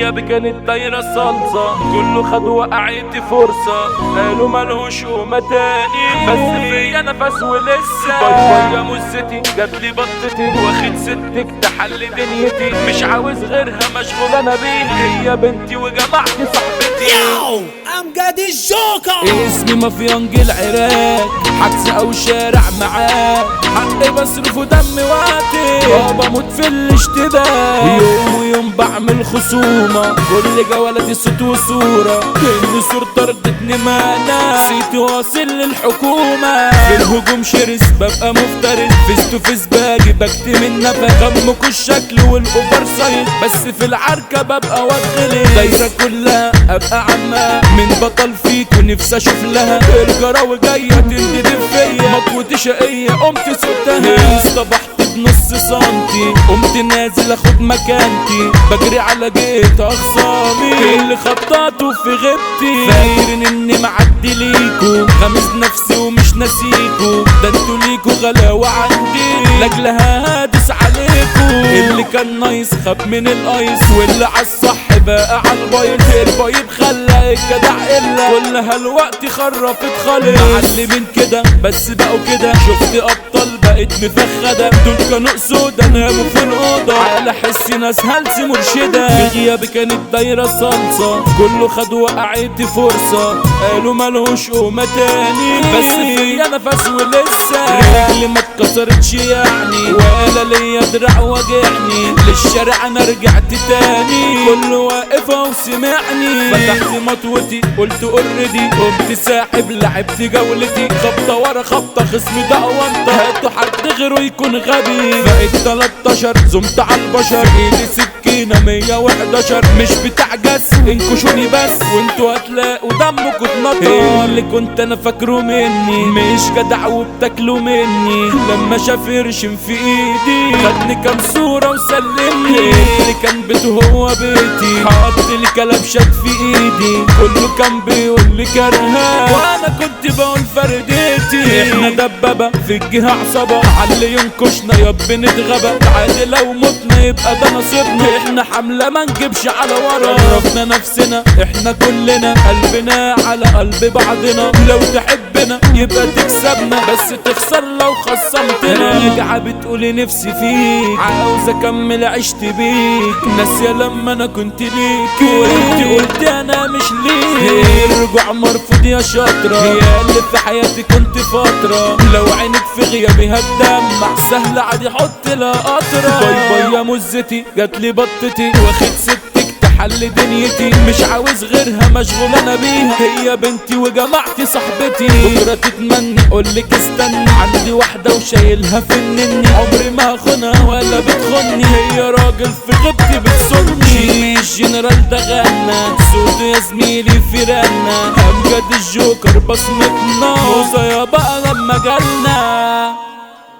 غيابي كانت دايرة صلصة، كله خد وقعتي فرصة، قالوا ملهوش قومة تاني، بس فيا نفس ولسه باي يا مزتي جاتلي بطتي، واخد ستك تحل دنيتي، مش عاوز غيرها مشغول انا بيها، هي بنتي وجماعتي صاحبتي. امجد الجوكر اسمي مافيانج العراق، حجز او شارع معاك، حقي بصرفه دم وقتي، بموت في الاشتباك، يوم ويوم بعمل خصومة، كل جولتي صوت وصورة، كل صورة ردتني مانا، صيتي واصل للحكومة، في الهجوم شرس ببقى مفترس، فيس تو فيس باجي بكتم النفس، غمكوا الشكل والاوفر سايد، بس في العركة ببقى واتغلي، دايرة كلها ابقى عمها، من بطل فيك ونفسي اشوف لها، الجراوي جاية تندد فيا، مطوتي شقية قمت سبتها، اصطبحت بنص سنتي، قمت نازل اخد مكانتي، بجري على جيت اخصامي، اللي خطاته في غيبتي، فاكرين اني معدي ليكو، غامز نفسي ومش ناسيكو، ده انتوا ليكو غلاوة عندي، لاجلها هادس عليكو، اللي كان نايس خاب من الايس، واللي عالصح بقى عالبايظ، البايب خلى الجدع الا كلها الوقت خرفت خالص، معلمين كده بس بقوا كده، شفت ابطال بقت مفخدة، دول كانوا اسودة ناموا في الأوضة، على حس ناس هلس مرشدة، في غيابي كانت دايرة صلصة، كله خد وقعتي فرصة، قالوا ملهوش قومة تاني، بس فيا نفس ولسه، رجلي ما اتكسرتش يعني، ولا ليا دراع واجعني، للشارع انا رجعت تاني، كله واقف وسمعني، فتحت مطوتي قلت اوريدي، قمت ساحب لعبت جولتي، خبطة ورا خبطة خصمي ده وانت، هاتوا حد غيره يكون غبي، بقيت 13 زمت على البشر، ايدي سكينة 111، مش بتاع جس انكشوني بس، وانتوا هتلاقوا دمكوا اتنطر، اللي كنت انا فاكره مني، مش جدع وبتاكلوا مني، لما شاف يرشم في ايدي، خدني كام صورة وسلمني، اللي كان بيته هو بيتي، حط لي كلبشات في ايدي، كله كان بيقول لي كرهان، وانا كنت بقول فرديتي، احنا دبابة في الجهة عصابة، علي ينكشنا ياب نتغبى، عادي لو متنا يبقى ده نصيبنا، احنا حملة ما نجيبش على ورا، عرفنا نفسنا احنا كلنا، قلبنا على قلب بعضنا، لو تحبنا يبقى تكسبنا، بس تخسر لو خصمتنا، راجعة بتقولي نفسي فيك، عاوز اكمل عشت بيك، ناسية لما انا كنت ليك، وانت قلت انا مش ليك، الرجوع مرفوض يا شاطرة، هي اللي في حياتي كنت فترة، لو عينك في غيابي هتدمع، سهل عادي حط لها قطرة، باي باي يا مزتي جاتلي بطتي، واخد ستك تحل دنيتي، مش عاوز غيرها مشغول انا بيها، هي بنتي وجماعتي صاحبتي، بكرة تتمني قولك استني، عندي واحدة وشايلها فنني، عمري ما هخونها ولا بتخني، هي راجل في غيبتي بتصني، مش جنرال ده غنى صوته يا زميلي في رنة، امجد الجوكر بصمتنا، وصايا بقى لما جالنا.